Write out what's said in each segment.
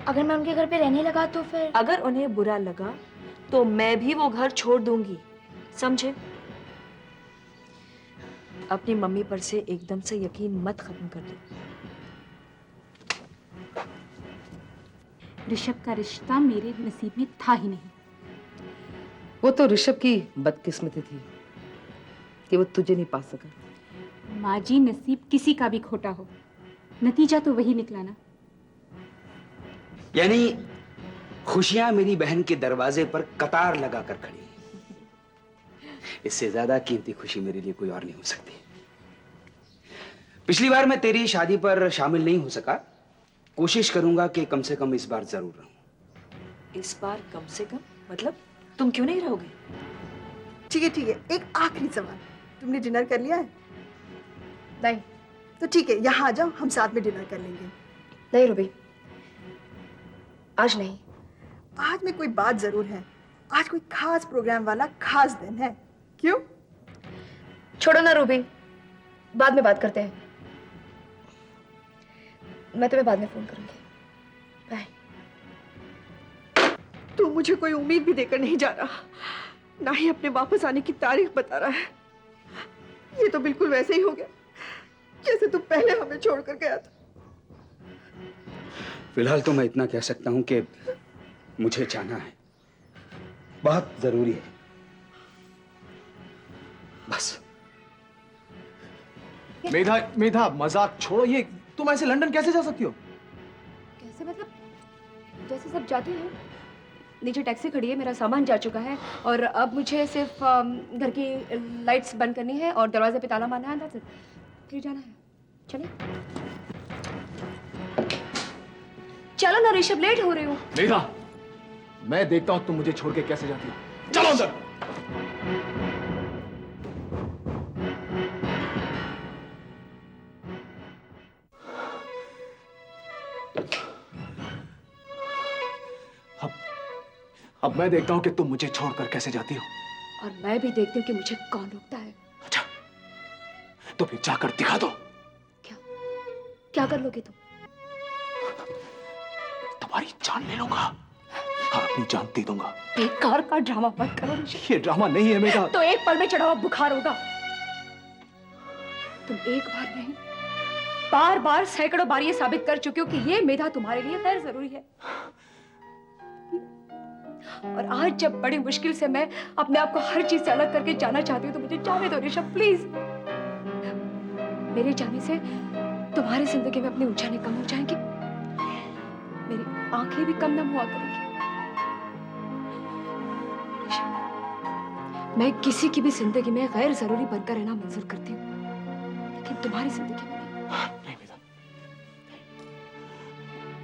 अगर मैं उनके घर पे रहने लगा तो फिर? अगर उन्हें बुरा लगा तो मैं भी वो घर छोड़ दूंगी, समझे? अपनी मम्मी पर से एकदम से यकीन मत खत्म कर दो। ऋषभ का रिश्ता मेरे नसीब में था ही नहीं। वो तो ऋषभ की बदकिस्मती थी कि वो तुझे नहीं पा सका। माँ जी, नसीब किसी का भी खोटा हो, नतीजा तो वही निकला ना। यानी खुशियां मेरी बहन के दरवाजे पर कतार लगाकर खड़ी हैं। इससे ज्यादा कीमती खुशी मेरे लिए कोई और नहीं हो सकती। पिछली बार मैं तेरी शादी पर शामिल नहीं हो सका, कोशिश करूंगा कि कम से कम इस बार जरूर रहूं। इस बार कम से कम मतलब तुम क्यों नहीं रहोगे? ठीक है, एक आखिरी सवाल, तुमने डिनर कर लिया है? नहीं। तो ठीक है, यहाँ आ जाओ, हम साथ में डिनर कर लेंगे। नहीं रूबी, आज नहीं। आज में कोई बात जरूर है, आज कोई खास प्रोग्राम वाला खास दिन है। क्यों? छोड़ो ना रूबी, बाद में बात करते हैं। मैं तुम्हें बाद में फोन करूंगी। बाय। तू मुझे कोई उम्मीद भी देकर नहीं जा रहा, ना ही अपने वापस आने की तारीख बता रहा है। ये तो बिल्कुल वैसे ही हो गया जैसे तू पहले हमें छोड़कर गया था। फिलहाल तो मैं इतना कह सकता हूं कि मुझे जाना है, बहुत जरूरी है, बस। मेधा, मेधा मजाक छोड़ो। ये तुम ऐसे लंदन कैसे जा सकती हो? कैसे मतलब? जैसे सब जाते हैं। नीचे टैक्सी खड़ी है, मेरा सामान जा चुका है और अब मुझे सिर्फ घर की लाइट्स बंद करनी है और दरवाजे पे ताला मारना है। that's it। फिर जाना है। चलिए चलो ना ऋषभ, लेट हो रही हूँ। मेधा, मैं देखता हूं तुम मुझे छोड़ के कैसे जाती हो। चलो अंदर। अब मैं देखता हूं कि तुम मुझे छोड़कर कैसे जाती हो। और मैं भी देखती हूँ कि मुझे कौन रोकता है। अच्छा, तो फिर जाकर दिखा दो। क्या क्या कर लोगे तुम? तुम्हारी जान ले लूंगा और अपनी जान दे दूंगा। बेकार का ड्रामा मत करो ऋषभ। ये ड्रामा नहीं है मेरा। तो एक पल में चढ़ा हुआ बुखार होगा। तुम एक बार नहीं, बार बार सैकड़ों बार ये साबित कर चुके हो कि ये मेधा तुम्हारे लिए गैर जरूरी है। और आज जब बड़ी मुश्किल से मैं अपने आप को हर चीज से अलग करके जाना चाहती हूँ तो मुझे जाने दो ऋषभ, प्लीज। मेरे जाने से तुम्हारी जिंदगी में अपनी उलझनें कम हो जाएंगी, मेरी आंखें भी कम नम हुआ करेंगी। ऋषभ, मैं किसी की भी जिंदगी में गैर जरूरी बनकर रहना मंजूर करती हूँ, लेकिन तुम्हारी जिंदगी में नहीं बेटा,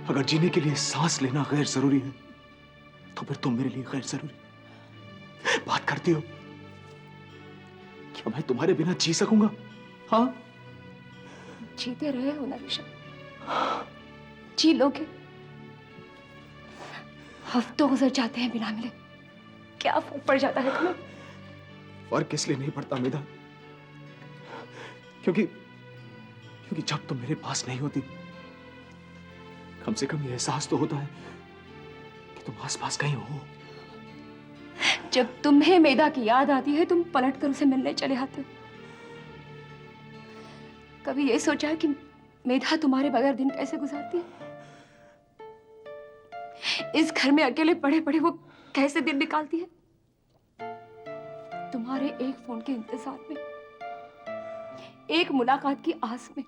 अगर जीने के लिए सांस लेना गैर जरूरी है तो फिर तुम मेरे लिए गैर जरूरी बात करती हो। क्या मैं तुम्हारे बिना जी सकूंगा? हाँ, जीते रहे हो ना ऋषभ, जी लोगे। हफ्तों गुजर जाते हैं बिना मिले, क्या फर्क पड़ जाता है तुम्हें? फर्क इसलिए नहीं पड़ता मेधा, क्योंकि जब तुम मेरे पास नहीं होती कम से कम ये एहसास तो होता है कि तुम आसपास कहीं हो। जब तुम्हें मेधा की याद आती है तुम पलट कर उसे मिलने चले आते हो। कभी ये सोचा है कि मेधा तुम्हारे बगैर दिन कैसे गुजारती है? इस घर में अकेले पड़े पड़े वो कैसे दिन निकालती है? तुम्हारे एक फोन के इंतजार में, एक मुलाकात की आस में।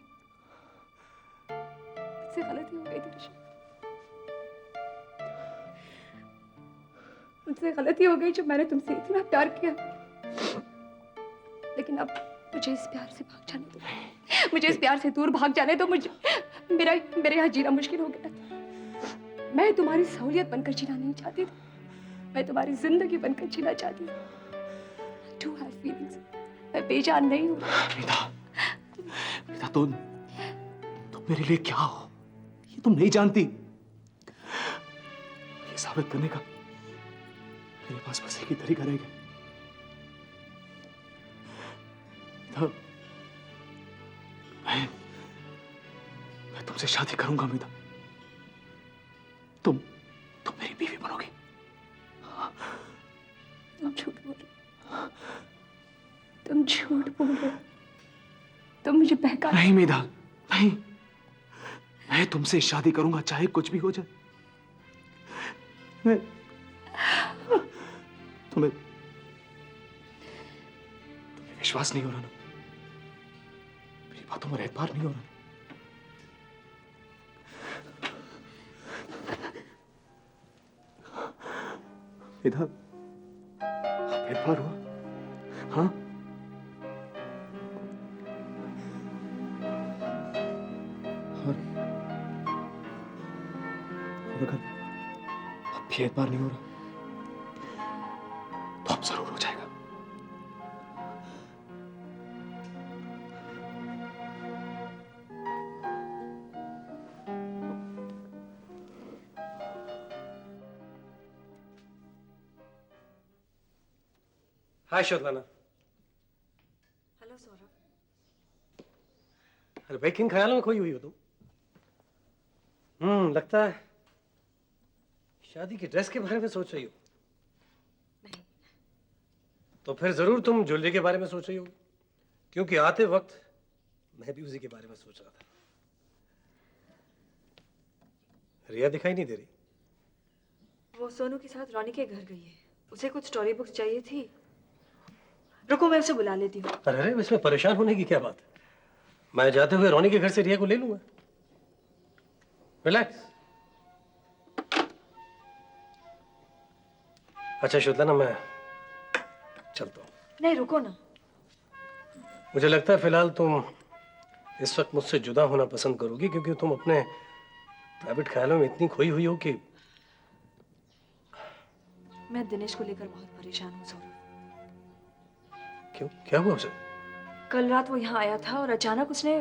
मुझसे गलती हो गई थी ऋषभ, मुझसे गलती हो गई जब मैंने तुमसे इतना प्यार किया। लेकिन अब मुझे इस प्यार से भाग जाने दो, मुझे इस प्यार से दूर भाग जाने दो। मुझे मेरे यहाँ जीना मुश्किल हो गया था। मैं तुम्हारी सहूलियत बनकर जीना नहीं चाहती थी, मैं तुम्हारी जिंदगी बनकर जीना चाहती थी। I do have feelings, मैं बेजान नहीं हूँ। बेटा, तुम मेरे लिए क्या हो ये तुम नहीं जानती। ये साबित करने का मेरे पास बस एक ही तरीका रहेगा। मैं तुमसे शादी करूंगा मेधा, तुम मेरी बीवी बनोगी। तुम झूठ बोल रहे हो। तुम झूठ बोल रहे हो। तुम मुझे बहका नहीं मेधा, नहीं, मैं तुमसे शादी करूंगा चाहे कुछ भी हो जाए। तुम्हें विश्वास नहीं हो रहा ना? मेरी बातों में एतबार नहीं हो रहा? इधर एतबार हुआ? हाँ, और अगर अब भी एतबार नहीं हो रहा तो अब जरूर हो जाएगा। हाय श्वेतलाना। हेलो सौरभ। अरे भाई किन ख्यालों में खोई हुई हो तुम? लगता है शादी की ड्रेस के बारे में सोच रही हो। नहीं। तो फिर जरूर तुम ज्वेलरी के बारे में सोच रही हो, क्योंकि आते वक्त मैं भी उसी के बारे में सोच रहा था। रिया दिखाई नहीं दे रही। वो सोनू के साथ रोनी के घर गई है, उसे कुछ स्टोरी बुक्स चाहिए थी। रुको मैं उसे बुला लेती हूँ। अरे इसमें परेशान होने की क्या बात है? मैं जाते हुए रोनी के घर से रिया को ले लूंगा। रिलैक्स। अच्छा श्वेतलाना, मैं चलता हूँ। नहीं रुको ना। मुझे लगता है फिलहाल तुम इस वक्त मुझसे जुदा होना पसंद करोगी, क्योंकि तुम अपने प्राइवेट ख्यालों में इतनी खोई हुई हो कि। मैं दिनेश को लेकर बहुत परेशान हूँ सौरभ। क्यों, क्या हुआ उसे? कल रात वो यहाँ आया था और अचानक उसने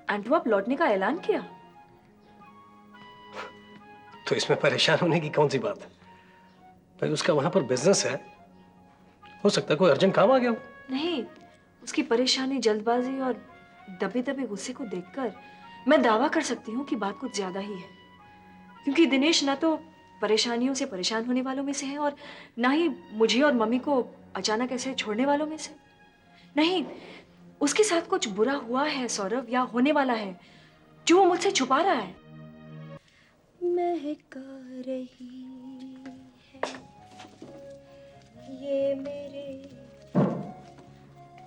एंटवर्प लौटने का ऐलान किया। तो इसमें परेशान होने की कौन सी बात है? भाई उसका वहां पर बिजनेस है, हो सकता है कोई अर्जेंट काम आ गया हो। नहीं, उसकी परेशानी, जल्दबाजी और दबे दबे गुस्से को देखकर मैं दावा कर सकती हूँ कि बात कुछ ज्यादा ही है। क्योंकि दिनेश ना तो परेशानियों से परेशान होने वालों में से है और ना ही मुझे और मम्मी को अचानक ऐसे छोड़ने वालों में से। नहीं, उसके साथ कुछ बुरा हुआ है सौरभ, या होने वाला है, जो वो मुझसे छुपा रहा है। महका रही है ये मेरे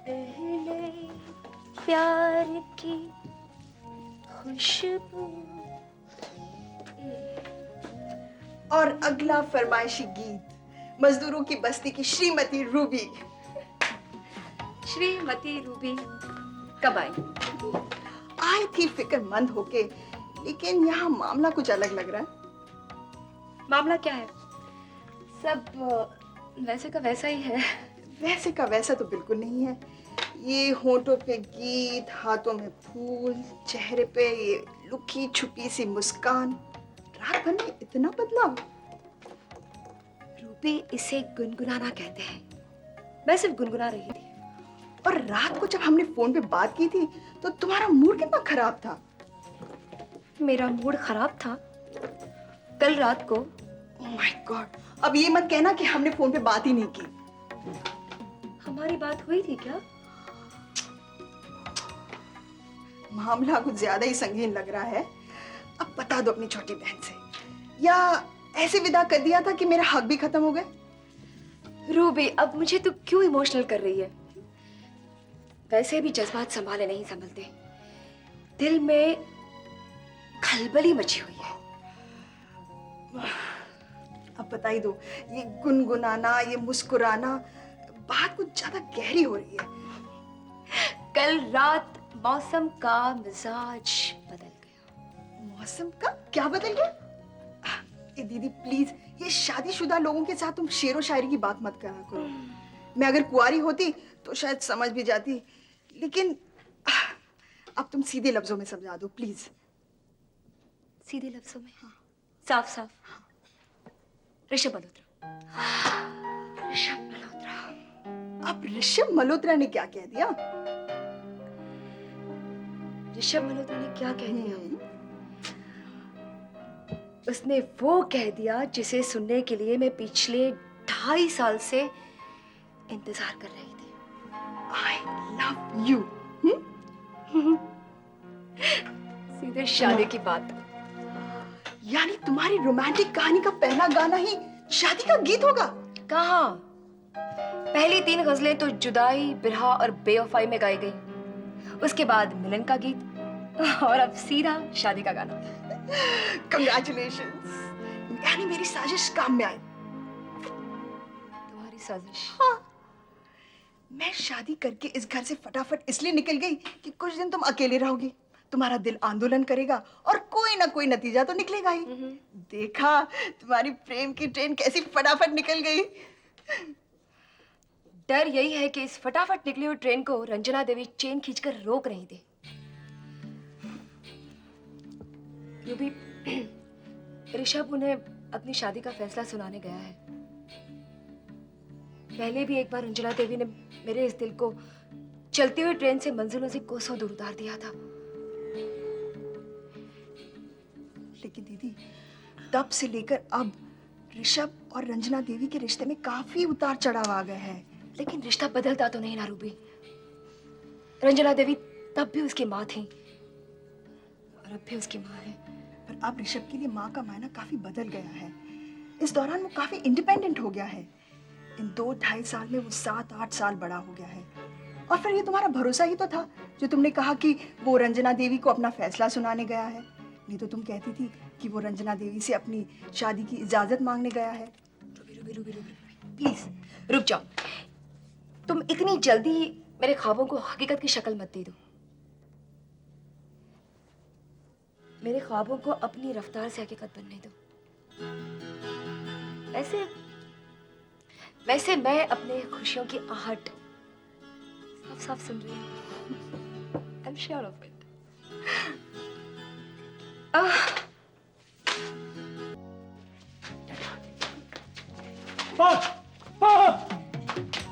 पहले प्यार की खुशबू। और अगला फरमाइशी गीत मजदूरों की बस्ती की श्रीमती रूबी। श्रीमती रूबी कब आई? आई थी फिक्रमंद होके, लेकिन यहाँ मामला कुछ अलग लग रहा है। मामला क्या है? सब वैसे का वैसा ही है। वैसे का वैसा तो बिल्कुल नहीं है। ये होठों पे गीत, हाथों में फूल, चेहरे पे ये लुकी छुपी सी मुस्कान, रात भर में इतना बदलाव। रूबी, इसे गुनगुनाना कहते हैं। मैं सिर्फ गुनगुना रही थी। और रात को जब हमने फोन पे बात की थी तो तुम्हारा मूड कितना खराब था। मेरा मूड खराब था कल रात को? ओह माय गॉड, अब ये मत कहना कि हमने फोन पे बात ही नहीं की। हमारी बात हुई थी क्या? मामला कुछ ज्यादा ही संगीन लग रहा है। अब बता दो अपनी छोटी बहन से, या ऐसे विदा कर दिया था कि मेरा हक भी खत्म हो गए। रूबी, अब मुझे तो क्यों इमोशनल कर रही है? वैसे भी जज्बात संभाले नहीं संभलते। दिल में खलबली मची हुई है। अब बता ही दो, ये गुनगुनाना, ये मुस्कुराना, बात कुछ ज्यादा गहरी हो रही है। कल रात मौसम का मिजाज बदल गया। मौसम का क्या बदल गया? ए दीदी प्लीज, ये शादीशुदा लोगों के साथ तुम शेरो शायरी की बात मत करा करो। मैं अगर कुंवारी होती तो शायद समझ भी जाती, लेकिन अब तुम सीधे लफ्जों में समझा दो प्लीज। सीधे लफ्जों में? हाँ। साफ साफ। ऋषभ मल्होत्रा। ऋषभ मल्होत्रा। अब ऋषभ मल्होत्रा ने क्या कह दिया? ऋषभ मल्होत्रा ने क्या कह दिया? उसने वो कह दिया जिसे सुनने के लिए मैं पिछले 2.5 साल से इंतजार कर रही थी। I love you. सीधे शादी की बात। यानी तुम्हारी रोमांटिक कहानी का पहला गाना ही शादी का गीत होगा? कहाँ? पहली 3 गजलें तो जुदाई, बिरहा और बेवफाई में गाई गई। उसके बाद मिलन का गीत और अब सीधा शादी का गाना। कंग्रेचुलेशंस। यानी मेरी साजिश काम में आई। तुम्हारी साजिश? मैं शादी करके इस घर से फटाफट इसलिए निकल गई कि कुछ दिन तुम अकेले रहोगी, तुम्हारा दिल आंदोलन करेगा और कोई ना कोई नतीजा तो निकलेगा ही। देखा तुम्हारी प्रेम की ट्रेन कैसी फटाफट निकल गई। डर यही है कि इस फटाफट निकली हुई ट्रेन को रंजना देवी चेन खींचकर रोक नहीं दे। यूं भी ऋषभ उन्हें अपनी शादी का फैसला सुनाने गया है। पहले भी एक बार रंजना देवी ने मेरे इस दिल को चलती हुई ट्रेन से मंजिलों से कोसों दूर उतार दिया था। लेकिन दीदी, तब से लेकर अब ऋषभ और रंजना देवी के रिश्ते में काफी उतार चढ़ाव आ गए हैं। लेकिन रिश्ता बदलता तो नहीं ना रूबी। रंजना देवी तब भी उसकी माँ थी और अब भी उसकी माँ है। पर अब ऋषभ के लिए माँ का मायना काफी बदल गया है। इस दौरान वो काफी इंडिपेंडेंट हो गया है। इन 2-2.5 साल में वो 7-8 साल बड़ा हो गया है। और फिर ये तुम्हारा भरोसा ही तो था जो तुमने कहा कि वो रंजना देवी को अपना फैसला सुनाने गया है। नहीं तो तुम कहती थी कि वो रंजना देवी से अपनी शादी की इजाजत मांगने गया है। रूबी, प्लीज रुक जाओ। तुम इतनी जल्दी मेरे ख्वाबों को हकीकत की शक्ल मत दे दो। मेरे ख्वाबों को अपनी रफ्तार से हकीकत बनने दो। वैसे मैं अपने खुशियों की आहट साफ साफ सुन रही हूँ। I am sure of it.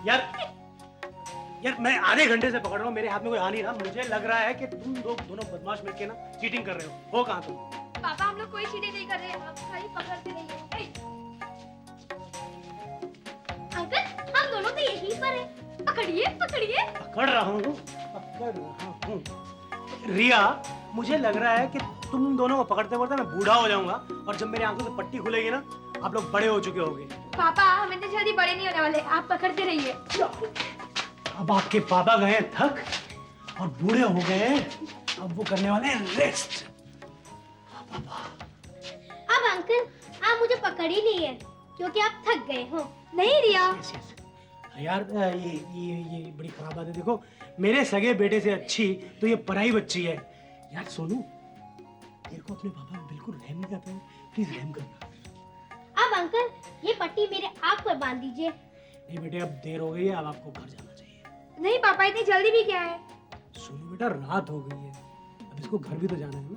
यार मैं आधे घंटे से पकड़ रहा हूँ, मेरे हाथ में कोई आ नहीं रहा। मुझे लग रहा है कि तुम लोग दोनों बदमाश मिलके ना चीटिंग कर रहे हो कहाँ तुम? पापा हम लोग कोई चीजें नहीं कर रहे, आप खाली पकड़ते रहिए। अंकल हम दोनों तो यहीं पर हैं, पकड़िए पकड़िए। पकड़ रहा हूँ। रिया, मुझे लग रहा है कि तुम दोनों को पकड़ते पकड़ते मैं बूढ़ा हो जाऊंगा और जब मेरी आंखों से पट्टी खुलेगी ना, आप लोग बड़े हो चुके होगे। पापा हम इतने जल्दी बड़े नहीं होने वाले, आप पकड़ते रहिए। अब आपके पापा गए थक और बूढ़े हो गए, अब वो करने वाले हैं रेस्ट। अब अंकल आप मुझे पकड़ ही नहीं है क्योंकि आप थक गए हो। नहीं रिया। यार ये बड़ी खराब बात है। देखो मेरे सगे बेटे से अच्छी तो ये पराई बच्ची है। यार सोनू, तेरे को अपने पापा में बिल्कुल रहम नहीं आता है, प्लीज रहम करना। अब अंकल ये पट्टी मेरे आँख पर बांध दीजिए। नहीं बेटे, अब देर हो गई है, अब आपको घर जाना चाहिए। नहीं पापा इतनी जल्दी भी क्या है? सोनू बेटा, रात हो गई है, अब इसको घर भी तो जाना है ना।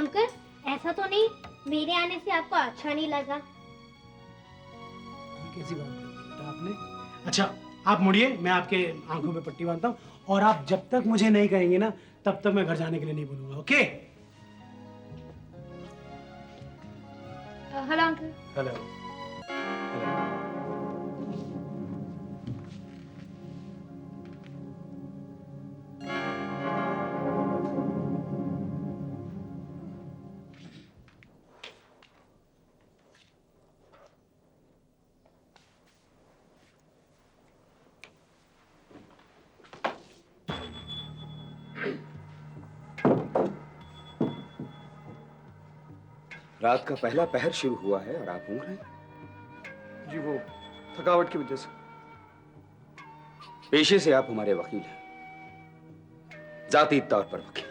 अंकल ऐसा तो नहीं मेरे आने से आपको अच्छा नहीं लगा? ये कैसी बात कर दी बेटा आपने? अच्छा आप मुड़िए, मैं आपके आंखों में पट्टी बांधता हूँ और आप जब तक मुझे नहीं कहेंगे ना तब तक मैं घर जाने के लिए नहीं बोलूंगा। ओके? Hello uncle. हेलो। रात का पहला पहर शुरू हुआ है और आप ऊँघ रहे हैं? जी वो थकावट की वजह से। पेशे से आप हमारे वकील हैं, जाती तौर पर वकील।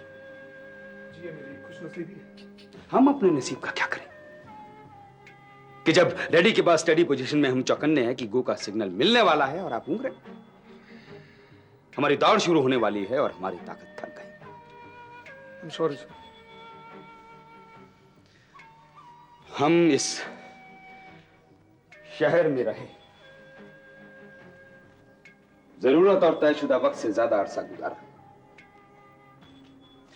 जी ये मेरी खुशनसीबी है। हम अपने नसीब का क्या करें कि जब रेडी के बाद स्टडी पोजीशन में हम चौकन्ने हैं कि गो का सिग्नल मिलने वाला है और आप ऊँघ रहे हैं। हमारी दौड़ शुरू होने वाली है और हमारी ताकत थक गई। Sorry sir. हम इस शहर में रहे, जरूरत और तयशुदा वक्त से ज्यादा अरसा गुजारा,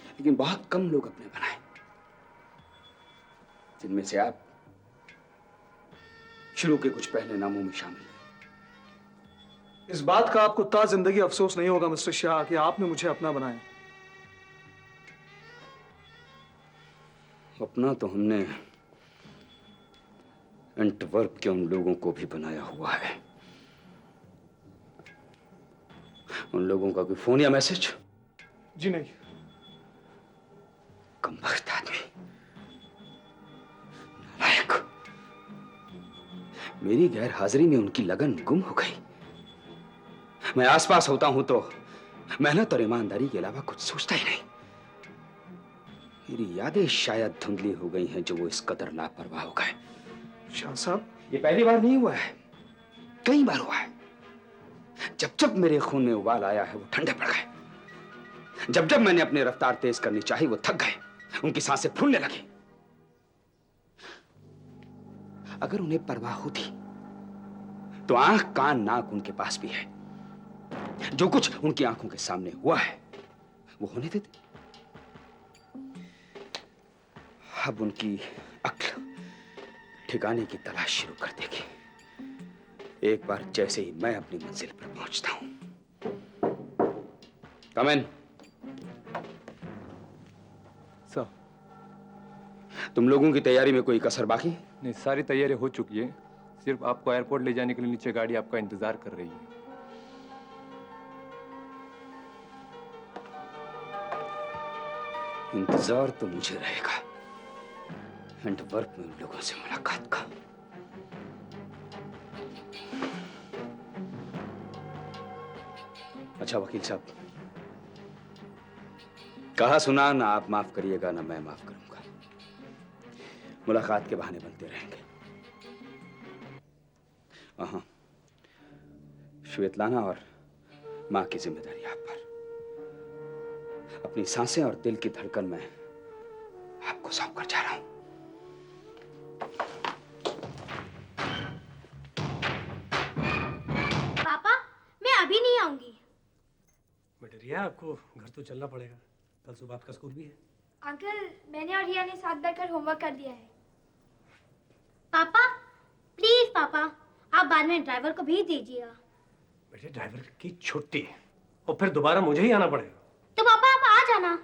लेकिन बहुत कम लोग अपने बनाए। जिनमें से आप शुरू के कुछ पहले नामों में शामिल हैं। इस बात का आपको ता जिंदगी अफसोस नहीं होगा मिस्टर शाह कि आपने मुझे अपना बनाया। अपना तो हमने एंटवर्प के उन लोगों को भी बनाया हुआ है। उन लोगों का कोई फोन या मैसेज? जी नहीं। कमबख्त आदमी, नालायक। मेरी गैर हाजिरी में उनकी लगन गुम हो गई। मैं आसपास होता हूं तो मेहनत और ईमानदारी के अलावा कुछ सोचता ही नहीं। मेरी यादें शायद धुंधली हो गई हैं जो वो इस कदर लापरवाह हो गए। शाह साहब, ये पहली बार नहीं हुआ है, कई बार हुआ है। जब जब मेरे खून में उबाल आया है वो ठंडे पड़ गए। जब जब मैंने अपनी रफ्तार तेज करनी चाही वो थक गए, उनकी सांसें फूलने लगी। अगर उन्हें परवाह होती तो आंख कान नाक उनके पास भी है। जो कुछ उनकी आंखों के सामने हुआ है वो होने देते। अब उनकी अक्ल ठिकाने की तलाश शुरू कर देगी एक बार जैसे ही मैं अपनी मंजिल पर पहुंचता हूं। कम इन। सर, तुम लोगों की तैयारी में कोई कसर बाकी है? नहीं, सारी तैयारी हो चुकी है। सिर्फ आपको एयरपोर्ट ले जाने के लिए नीचे गाड़ी आपका इंतजार कर रही है। इंतजार तो मुझे रहेगा एंटवर्प में उन लोगों से मुलाकात का। अच्छा वकील साहब, कहा सुना ना आप माफ करिएगा ना मैं माफ करूंगा। मुलाकात के बहाने बनते रहेंगे। हाँ, श्वेतलाना और मां की जिम्मेदारी आप पर। अपनी सांसें और दिल की धड़कन में आपको सौंप कर जा रहा हूं। पापा मैं अभी नहीं आऊंगी। बेटे रिया, आपको घर तो चलना पड़ेगा, कल सुबह आपका स्कूल भी है। अंकल मैंने और रिया ने साथ बैठकर होमवर्क कर दिया है। पापा प्लीज पापा आप बाद में ड्राइवर को भेज दीजिएगा। बेटे ड्राइवर की छुट्टी है और फिर दोबारा मुझे ही आना पड़ेगा। तो पापा आप आ जाना।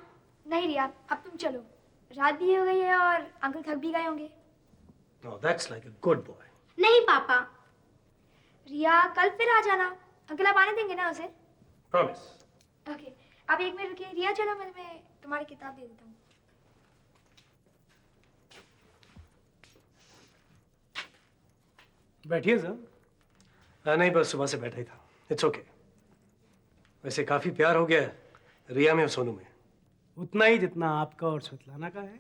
नहीं रिया अब तुम चलो, रात भी हो गई है और अंकल थक भी गए होंगे। No that's like a good boy. नहीं पापा, रिया कल फिर आ जाना। अंकल आप आने देंगे ना उसे? प्रॉमिस। ओके आप एक मिनट रुकिए। रिया चलो मैं तुम्हारी किताब दे देता हूँ। बैठिए सर। नहीं बस सुबह से बैठा ही था। It's okay. वैसे काफी प्यार हो गया है रिया में और सोनू में। उतना ही जितना आपका और श्वेतलाना का है।